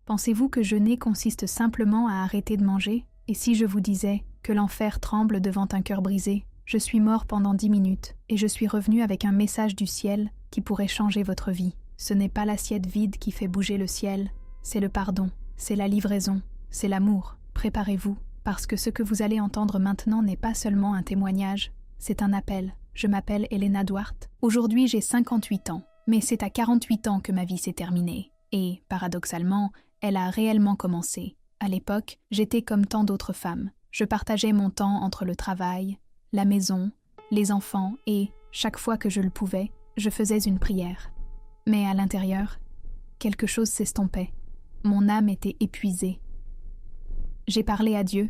Pensez-vous que jeûner consiste simplement à arrêter de manger? Et si je vous disais que l'enfer tremble devant un cœur brisé? Je suis mort pendant 10 minutes et je suis revenu avec un message du ciel qui pourrait changer votre vie. Ce n'est pas l'assiette vide qui fait bouger le ciel, c'est le pardon, c'est la livraison, c'est l'amour. Préparez-vous, parce que ce que vous allez entendre maintenant n'est pas seulement un témoignage, c'est un appel. Je m'appelle Elena Duarte. Aujourd'hui, j'ai 58 ans, mais c'est à 48 ans que ma vie s'est terminée. Et, paradoxalement, elle a réellement commencé. À l'époque, j'étais comme tant d'autres femmes. Je partageais mon temps entre le travail, la maison, les enfants et, chaque fois que je le pouvais, je faisais une prière. Mais à l'intérieur, quelque chose s'estompait. Mon âme était épuisée. J'ai parlé à Dieu,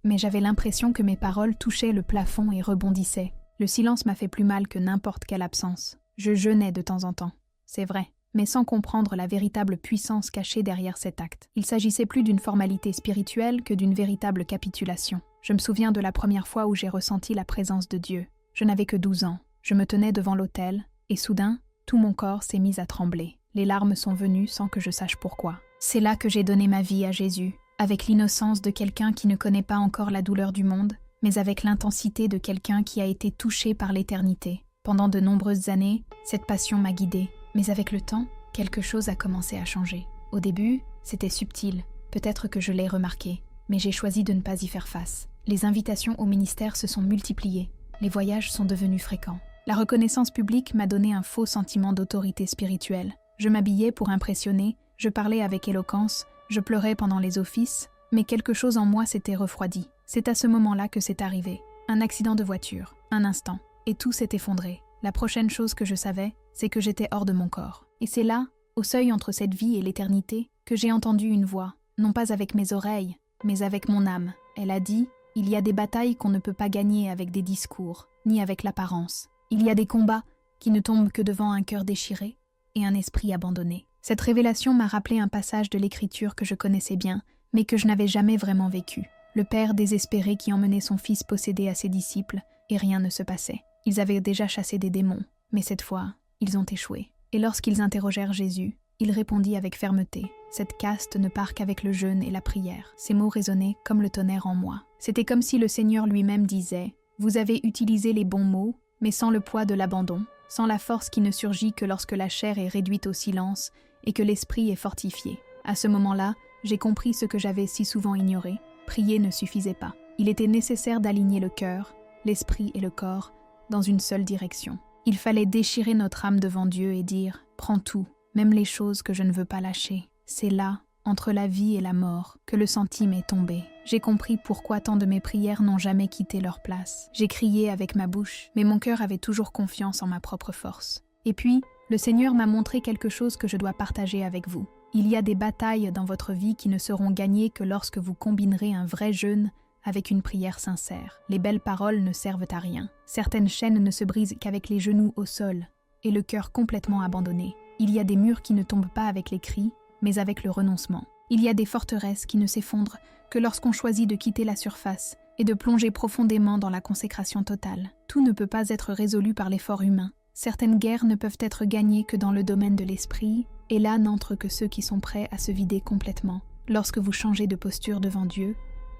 mais j'avais l'impression que mes paroles touchaient le plafond et rebondissaient. Le silence m'a fait plus mal que n'importe quelle absence. Je jeûnais de temps en temps, c'est vrai, mais sans comprendre la véritable puissance cachée derrière cet acte. Il s'agissait plus d'une formalité spirituelle que d'une véritable capitulation. Je me souviens de la première fois où j'ai ressenti la présence de Dieu. Je n'avais que 12 ans. Je me tenais devant l'autel, et soudain, tout mon corps s'est mis à trembler. Les larmes sont venues sans que je sache pourquoi. C'est là que j'ai donné ma vie à Jésus, avec l'innocence de quelqu'un qui ne connaît pas encore la douleur du monde, mais avec l'intensité de quelqu'un qui a été touché par l'éternité. Pendant de nombreuses années, cette passion m'a guidée, mais avec le temps, quelque chose a commencé à changer. Au début, c'était subtil, peut-être que je l'ai remarqué, mais j'ai choisi de ne pas y faire face. Les invitations au ministère se sont multipliées, les voyages sont devenus fréquents. La reconnaissance publique m'a donné un faux sentiment d'autorité spirituelle. Je m'habillais pour impressionner, je parlais avec éloquence, je pleurais pendant les offices, mais quelque chose en moi s'était refroidi. C'est à ce moment-là que c'est arrivé. Un accident de voiture, un instant, et tout s'est effondré. La prochaine chose que je savais, c'est que j'étais hors de mon corps. Et c'est là, au seuil entre cette vie et l'éternité, que j'ai entendu une voix, non pas avec mes oreilles, mais avec mon âme. Elle a dit, « Il y a des batailles qu'on ne peut pas gagner avec des discours, ni avec l'apparence. Il y a des combats qui ne tombent que devant un cœur déchiré et un esprit abandonné. » Cette révélation m'a rappelé un passage de l'Écriture que je connaissais bien, mais que je n'avais jamais vraiment vécu. Le père désespéré qui emmenait son fils possédé à ses disciples, et rien ne se passait. Ils avaient déjà chassé des démons, mais cette fois, ils ont échoué. Et lorsqu'ils interrogèrent Jésus, il répondit avec fermeté, « Cette caste ne part qu'avec le jeûne et la prière. » Ces mots résonnaient comme le tonnerre en moi. C'était comme si le Seigneur lui-même disait, « Vous avez utilisé les bons mots, mais sans le poids de l'abandon, sans la force qui ne surgit que lorsque la chair est réduite au silence et que l'esprit est fortifié. » À ce moment-là, j'ai compris ce que j'avais si souvent ignoré. Prier ne suffisait pas. Il était nécessaire d'aligner le cœur, l'esprit et le corps dans une seule direction. Il fallait déchirer notre âme devant Dieu et dire « Prends tout, même les choses que je ne veux pas lâcher. » C'est là, entre la vie et la mort, que le centime est tombé. J'ai compris pourquoi tant de mes prières n'ont jamais quitté leur place. J'ai crié avec ma bouche, mais mon cœur avait toujours confiance en ma propre force. Et puis, le Seigneur m'a montré quelque chose que je dois partager avec vous. Il y a des batailles dans votre vie qui ne seront gagnées que lorsque vous combinerez un vrai jeûne avec une prière sincère. Les belles paroles ne servent à rien. Certaines chaînes ne se brisent qu'avec les genoux au sol et le cœur complètement abandonné. Il y a des murs qui ne tombent pas avec les cris, mais avec le renoncement. Il y a des forteresses qui ne s'effondrent que lorsqu'on choisit de quitter la surface et de plonger profondément dans la consécration totale. Tout ne peut pas être résolu par l'effort humain. Certaines guerres ne peuvent être gagnées que dans le domaine de l'esprit, et là n'entrent que ceux qui sont prêts à se vider complètement. Lorsque vous changez de posture devant Dieu,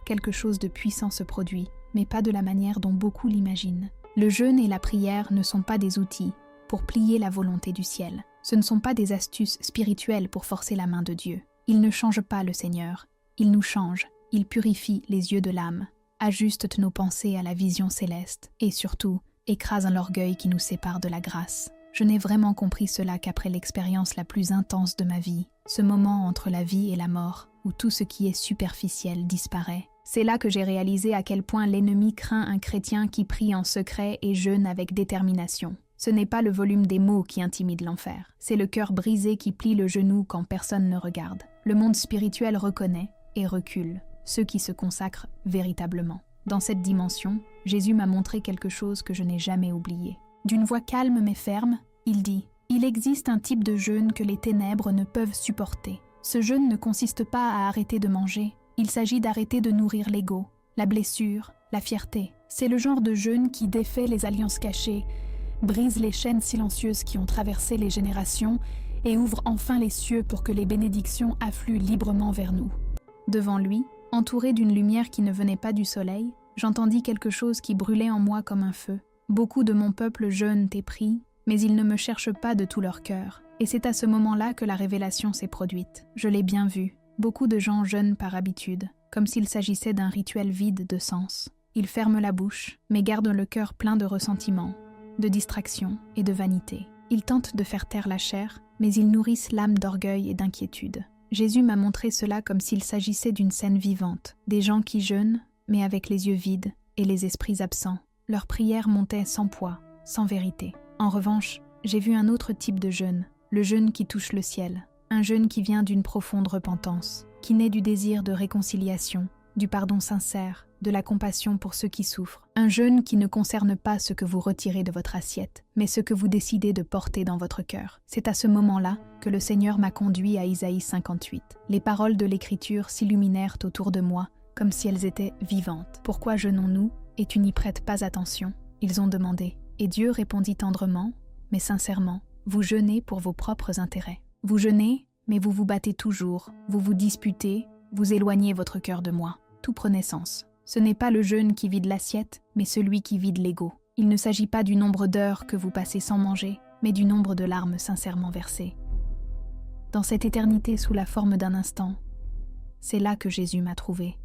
quelque chose de puissant se produit, mais pas de la manière dont beaucoup l'imaginent. Le jeûne et la prière ne sont pas des outils pour plier la volonté du ciel. Ce ne sont pas des astuces spirituelles pour forcer la main de Dieu. Il ne change pas le Seigneur. Il nous change. Il purifie les yeux de l'âme, ajuste nos pensées à la vision céleste et surtout, écrase l'orgueil qui nous sépare de la grâce. Je n'ai vraiment compris cela qu'après l'expérience la plus intense de ma vie, ce moment entre la vie et la mort, où tout ce qui est superficiel disparaît. C'est là que j'ai réalisé à quel point l'ennemi craint un chrétien qui prie en secret et jeûne avec détermination. Ce n'est pas le volume des mots qui intimide l'enfer, c'est le cœur brisé qui plie le genou quand personne ne regarde. Le monde spirituel reconnaît et recule ceux qui se consacrent véritablement. Dans cette dimension, Jésus m'a montré quelque chose que je n'ai jamais oublié. D'une voix calme mais ferme, il dit « Il existe un type de jeûne que les ténèbres ne peuvent supporter. Ce jeûne ne consiste pas à arrêter de manger, il s'agit d'arrêter de nourrir l'ego, la blessure, la fierté. C'est le genre de jeûne qui défait les alliances cachées, brise les chaînes silencieuses qui ont traversé les générations et ouvre enfin les cieux pour que les bénédictions affluent librement vers nous. » Devant lui, entouré d'une lumière qui ne venait pas du soleil, j'entendis quelque chose qui brûlait en moi comme un feu. Beaucoup de mon peuple jeûnent et prient, mais ils ne me cherchent pas de tout leur cœur. Et c'est à ce moment-là que la révélation s'est produite. Je l'ai bien vu. Beaucoup de gens jeûnent par habitude, comme s'il s'agissait d'un rituel vide de sens. Ils ferment la bouche, mais gardent le cœur plein de ressentiment, de distraction et de vanité. Ils tentent de faire taire la chair, mais ils nourrissent l'âme d'orgueil et d'inquiétude. Jésus m'a montré cela comme s'il s'agissait d'une scène vivante. Des gens qui jeûnent, mais avec les yeux vides et les esprits absents. Leurs prières montaient sans poids, sans vérité. En revanche, j'ai vu un autre type de jeûne, le jeûne qui touche le ciel. Un jeûne qui vient d'une profonde repentance, qui naît du désir de réconciliation, du pardon sincère, de la compassion pour ceux qui souffrent. Un jeûne qui ne concerne pas ce que vous retirez de votre assiette, mais ce que vous décidez de porter dans votre cœur. C'est à ce moment-là que le Seigneur m'a conduit à Isaïe 58. Les paroles de l'Écriture s'illuminèrent autour de moi, comme si elles étaient vivantes. « Pourquoi jeûnons-nous et tu n'y prêtes pas attention ?» Ils ont demandé. Et Dieu répondit tendrement, mais sincèrement, « Vous jeûnez pour vos propres intérêts. Vous jeûnez, mais vous vous battez toujours, vous vous disputez, vous éloignez votre cœur de moi. » Tout prenait sens. Ce n'est pas le jeûne qui vide l'assiette, mais celui qui vide l'ego. Il ne s'agit pas du nombre d'heures que vous passez sans manger, mais du nombre de larmes sincèrement versées. Dans cette éternité sous la forme d'un instant, c'est là que Jésus m'a trouvé.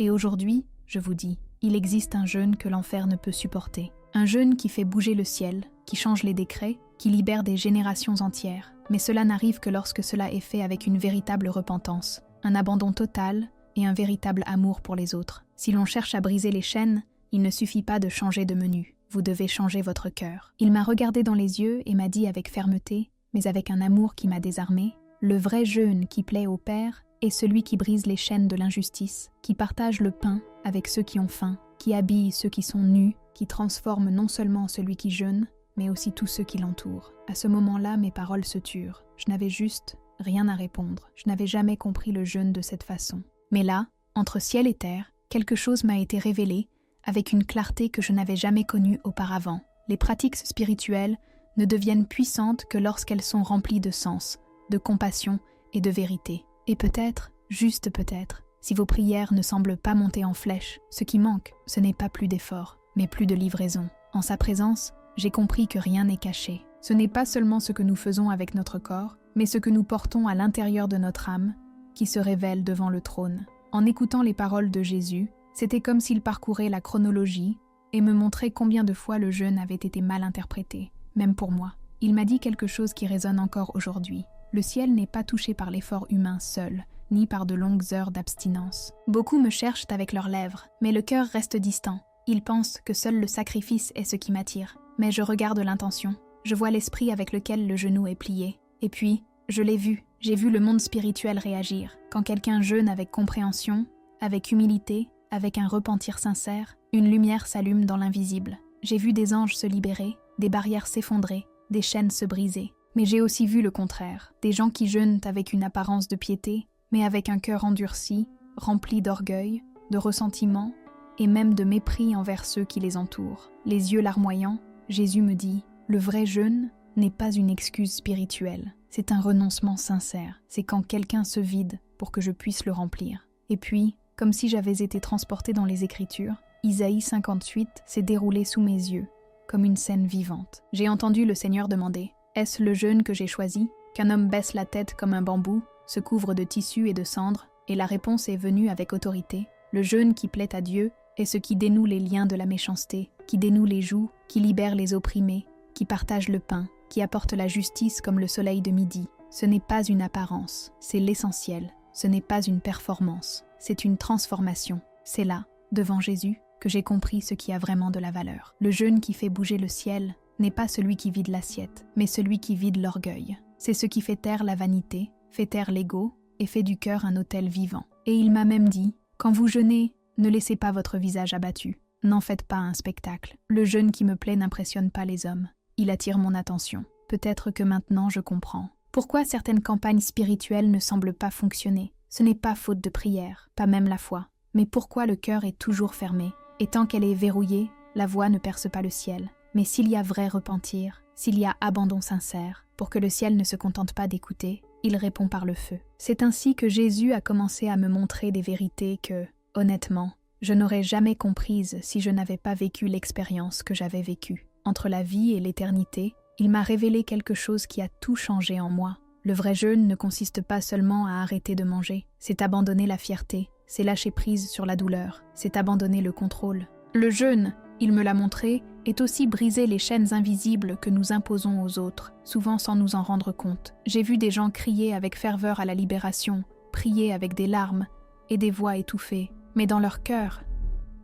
Et aujourd'hui, je vous dis, il existe un jeûne que l'enfer ne peut supporter. Un jeûne qui fait bouger le ciel, qui change les décrets, qui libère des générations entières. Mais cela n'arrive que lorsque cela est fait avec une véritable repentance, un abandon total et un véritable amour pour les autres. Si l'on cherche à briser les chaînes, il ne suffit pas de changer de menu. Vous devez changer votre cœur. Il m'a regardé dans les yeux et m'a dit avec fermeté, mais avec un amour qui m'a désarmé, « Le vrai jeûne qui plaît au Père est celui qui brise les chaînes de l'injustice, qui partage le pain avec ceux qui ont faim, qui habille ceux qui sont nus, qui transforme non seulement celui qui jeûne, mais aussi tous ceux qui l'entourent. » À ce moment-là, mes paroles se turent. Je n'avais juste rien à répondre. Je n'avais jamais compris le jeûne de cette façon. Mais là, entre ciel et terre, quelque chose m'a été révélé avec une clarté que je n'avais jamais connue auparavant. Les pratiques spirituelles ne deviennent puissantes que lorsqu'elles sont remplies de sens, de compassion et de vérité. Et peut-être, juste peut-être, si vos prières ne semblent pas monter en flèche, ce qui manque, ce n'est pas plus d'effort, mais plus de livraison. En sa présence, j'ai compris que rien n'est caché. Ce n'est pas seulement ce que nous faisons avec notre corps, mais ce que nous portons à l'intérieur de notre âme, qui se révèle devant le trône. En écoutant les paroles de Jésus, c'était comme s'il parcourait la chronologie et me montrait combien de fois le jeûne avait été mal interprété, même pour moi. Il m'a dit quelque chose qui résonne encore aujourd'hui. Le ciel n'est pas touché par l'effort humain seul, ni par de longues heures d'abstinence. Beaucoup me cherchent avec leurs lèvres, mais le cœur reste distant. Ils pensent que seul le sacrifice est ce qui m'attire. Mais je regarde l'intention. Je vois l'esprit avec lequel le genou est plié. Et puis, je l'ai vu. J'ai vu le monde spirituel réagir. Quand quelqu'un jeûne avec compréhension, avec humilité, avec un repentir sincère, une lumière s'allume dans l'invisible. J'ai vu des anges se libérer, des barrières s'effondrer, des chaînes se briser. Mais j'ai aussi vu le contraire. Des gens qui jeûnent avec une apparence de piété, mais avec un cœur endurci, rempli d'orgueil, de ressentiment et même de mépris envers ceux qui les entourent. Les yeux larmoyants, Jésus me dit « Le vrai jeûne n'est pas une excuse spirituelle. C'est un renoncement sincère. C'est quand quelqu'un se vide pour que je puisse le remplir. » Et puis, comme si j'avais été transportée dans les Écritures, Isaïe 58 s'est déroulé sous mes yeux, comme une scène vivante. J'ai entendu le Seigneur demander « Est-ce le jeûne que j'ai choisi ? Qu'un homme baisse la tête comme un bambou, se couvre de tissus et de cendres ?» Et la réponse est venue avec autorité. Le jeûne qui plaît à Dieu est ce qui dénoue les liens de la méchanceté, qui dénoue les jougs, qui libère les opprimés, qui partage le pain, qui apporte la justice comme le soleil de midi. Ce n'est pas une apparence, c'est l'essentiel. Ce n'est pas une performance, c'est une transformation. C'est là, devant Jésus, que j'ai compris ce qui a vraiment de la valeur. Le jeûne qui fait bouger le ciel n'est pas celui qui vide l'assiette, mais celui qui vide l'orgueil. C'est ce qui fait taire la vanité, fait taire l'ego et fait du cœur un autel vivant. Et il m'a même dit, quand vous jeûnez, ne laissez pas votre visage abattu. N'en faites pas un spectacle. Le jeûne qui me plaît n'impressionne pas les hommes. Il attire mon attention. Peut-être que maintenant je comprends. Pourquoi certaines campagnes spirituelles ne semblent pas fonctionner? Ce n'est pas faute de prière, pas même la foi. Mais pourquoi le cœur est toujours fermé? Et tant qu'elle est verrouillée, la voix ne perce pas le ciel. Mais s'il y a vrai repentir, s'il y a abandon sincère, Pour que le ciel ne se contente pas d'écouter, il répond par le feu. C'est ainsi que Jésus a commencé à me montrer des vérités que, honnêtement, je n'aurais jamais comprises si je n'avais pas vécu l'expérience que j'avais vécue. Entre la vie et l'éternité, il m'a révélé quelque chose qui a tout changé en moi. Le vrai jeûne ne consiste pas seulement à arrêter de manger, c'est abandonner la fierté, c'est lâcher prise sur la douleur, c'est abandonner le contrôle. Le jeûne, il me l'a montré, est aussi briser les chaînes invisibles que nous imposons aux autres, souvent sans nous en rendre compte. J'ai vu des gens crier avec ferveur à la libération, prier avec des larmes et des voix étouffées, mais dans leur cœur,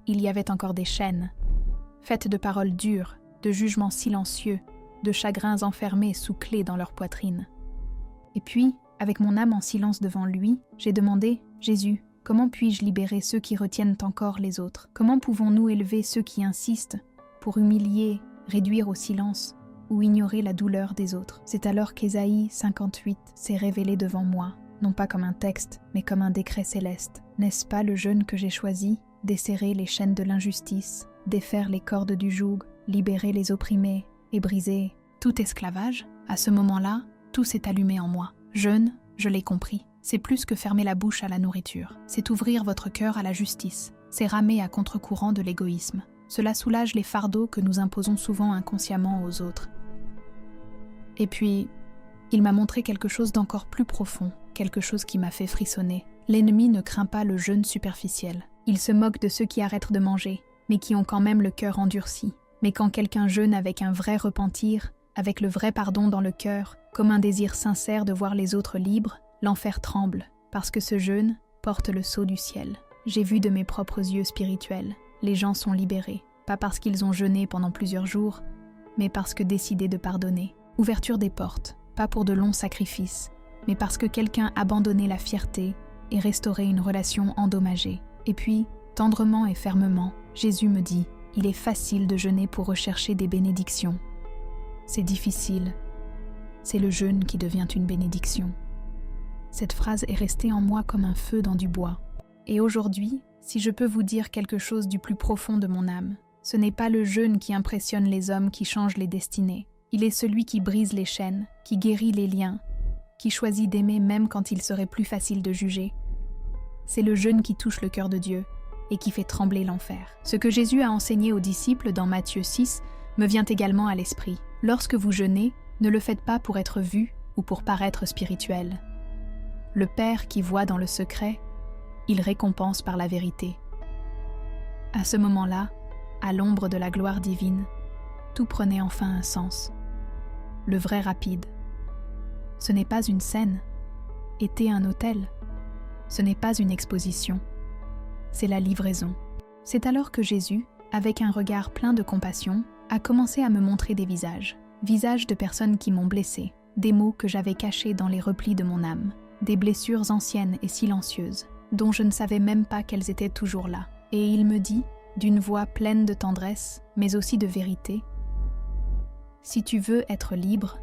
il y avait encore des chaînes, faites de paroles dures, de jugements silencieux, de chagrins enfermés sous clé dans leur poitrine. Et puis, avec mon âme en silence devant lui, j'ai demandé « Jésus, comment puis-je libérer ceux qui retiennent encore les autres? Comment pouvons-nous élever ceux qui insistent pour humilier, réduire au silence ou ignorer la douleur des autres ?» C'est alors qu'Ésaïe 58 s'est révélé devant moi, non pas comme un texte, mais comme un décret céleste. N'est-ce pas le jeûne que j'ai choisi? Desserrer les chaînes de l'injustice, défaire les cordes du joug, libérer les opprimés et briser tout esclavage? À ce moment-là, tout s'est allumé en moi. Jeûne, je l'ai compris. C'est plus que fermer la bouche à la nourriture. C'est ouvrir votre cœur à la justice. C'est ramer à contre-courant de l'égoïsme. Cela soulage les fardeaux que nous imposons souvent inconsciemment aux autres. Et puis, il m'a montré quelque chose d'encore plus profond, quelque chose qui m'a fait frissonner. L'ennemi ne craint pas le jeûne superficiel. Il se moque de ceux qui arrêtent de manger, mais qui ont quand même le cœur endurci. Mais quand quelqu'un jeûne avec un vrai repentir, avec le vrai pardon dans le cœur, comme un désir sincère de voir les autres libres, l'enfer tremble, parce que ce jeûne porte le sceau du ciel. J'ai vu de mes propres yeux spirituels. Les gens sont libérés, pas parce qu'ils ont jeûné pendant plusieurs jours, mais parce que décidés de pardonner. Ouverture des portes, pas pour de longs sacrifices, mais parce que quelqu'un abandonnait la fierté et restaurait une relation endommagée. Et puis, tendrement et fermement, Jésus me dit « Il est facile de jeûner pour rechercher des bénédictions. C'est difficile. C'est le jeûne qui devient une bénédiction. » Cette phrase est restée en moi comme un feu dans du bois. Et aujourd'hui, si je peux vous dire quelque chose du plus profond de mon âme, ce n'est pas le jeûne qui impressionne les hommes qui changent les destinées. Il est celui qui brise les chaînes, qui guérit les liens, qui choisit d'aimer même quand il serait plus facile de juger. C'est le jeûne qui touche le cœur de Dieu et qui fait trembler l'enfer. Ce que Jésus a enseigné aux disciples dans Matthieu 6 me vient également à l'esprit. Lorsque vous jeûnez, ne le faites pas pour être vu ou pour paraître spirituel. Le Père qui voit dans le secret, il récompense par la vérité. À ce moment-là, à l'ombre de la gloire divine, tout prenait enfin un sens. Le vrai rapide. Ce n'est pas une scène, était un hôtel. Ce n'est pas une exposition, c'est la livraison. C'est alors que Jésus, avec un regard plein de compassion, a commencé à me montrer des visages. Visages de personnes qui m'ont blessé, des mots que j'avais cachés dans les replis de mon âme, des blessures anciennes et silencieuses, dont je ne savais même pas qu'elles étaient toujours là. Et il me dit, d'une voix pleine de tendresse, mais aussi de vérité, « Si tu veux être libre,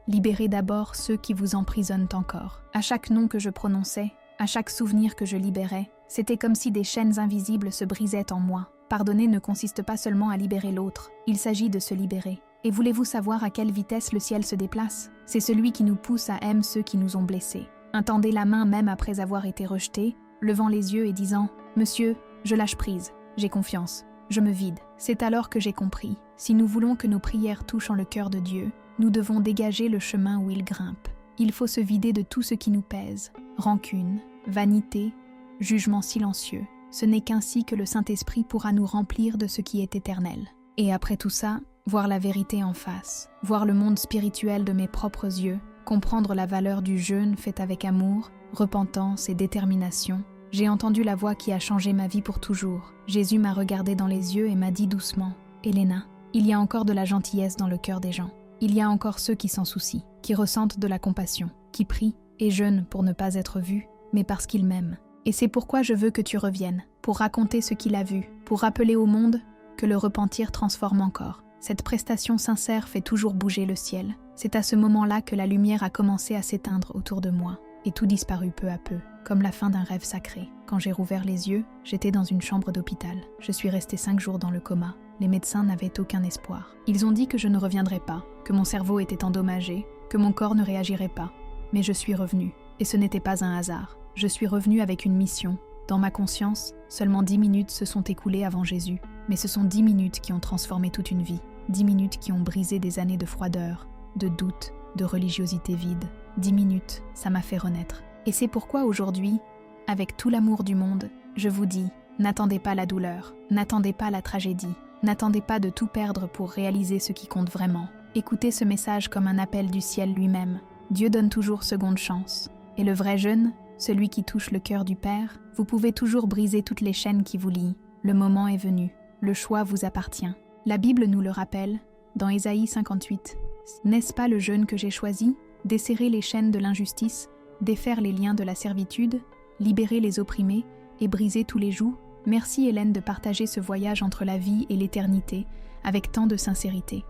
libérez d'abord ceux qui vous emprisonnent encore. » À chaque nom que je prononçais, à chaque souvenir que je libérais, c'était comme si des chaînes invisibles se brisaient en moi. Pardonner ne consiste pas seulement à libérer l'autre, il s'agit de se libérer. Et voulez-vous savoir à quelle vitesse le ciel se déplace? C'est celui qui nous pousse à aimer ceux qui nous ont blessés. Tendez la main même après avoir été rejeté, levant les yeux et disant « Monsieur, je lâche prise, j'ai confiance, je me vide. » C'est alors que j'ai compris. Si nous voulons que nos prières touchent en le cœur de Dieu, nous devons dégager le chemin où il grimpe. Il faut se vider de tout ce qui nous pèse, rancune, vanité, jugement silencieux. Ce n'est qu'ainsi que le Saint-Esprit pourra nous remplir de ce qui est éternel. Et après tout ça, voir la vérité en face, voir le monde spirituel de mes propres yeux, comprendre la valeur du jeûne fait avec amour, repentance et détermination. J'ai entendu la voix qui a changé ma vie pour toujours. Jésus m'a regardé dans les yeux et m'a dit doucement « Elena, il y a encore de la gentillesse dans le cœur des gens. Il y a encore ceux qui s'en soucient, qui ressentent de la compassion, qui prient et jeûnent pour ne pas être vus, mais parce qu'ils m'aiment. Et c'est pourquoi je veux que tu reviennes, pour raconter ce qu'il a vu, pour rappeler au monde que le repentir transforme encore. Cette prestation sincère fait toujours bouger le ciel. C'est à ce moment-là que la lumière a commencé à s'éteindre autour de moi, et tout disparut peu à peu, comme la fin d'un rêve sacré. Quand j'ai rouvert les yeux, j'étais dans une chambre d'hôpital. Je suis restée 5 jours dans le coma, les médecins n'avaient aucun espoir. Ils ont dit que je ne reviendrais pas, que mon cerveau était endommagé, que mon corps ne réagirait pas. Mais je suis revenue, et ce n'était pas un hasard. Je suis revenue avec une mission. Dans ma conscience, seulement 10 minutes se sont écoulées avant Jésus, mais ce sont 10 minutes qui ont transformé toute une vie. 10 minutes qui ont brisé des années de froideur, de doute, de religiosité vide. 10 minutes, ça m'a fait renaître. Et c'est pourquoi aujourd'hui, avec tout l'amour du monde, je vous dis, n'attendez pas la douleur, n'attendez pas la tragédie, n'attendez pas de tout perdre pour réaliser ce qui compte vraiment. Écoutez ce message comme un appel du ciel lui-même. Dieu donne toujours seconde chance. Et le vrai jeûne, celui qui touche le cœur du Père, vous pouvez toujours briser toutes les chaînes qui vous lient. Le moment est venu. Le choix vous appartient. La Bible nous le rappelle, dans Ésaïe 58. « N'est-ce pas le jeûne que j'ai choisi? Desserrer les chaînes de l'injustice, défaire les liens de la servitude, libérer les opprimés et briser tous les jougs. » Merci Hélène de partager ce voyage entre la vie et l'éternité avec tant de sincérité.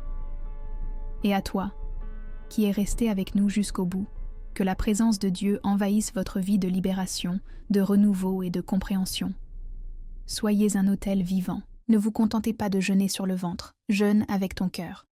Et à toi, qui est resté avec nous jusqu'au bout, que la présence de Dieu envahisse votre vie de libération, de renouveau et de compréhension. Soyez un autel vivant. Ne vous contentez pas de jeûner sur le ventre, jeûne avec ton cœur.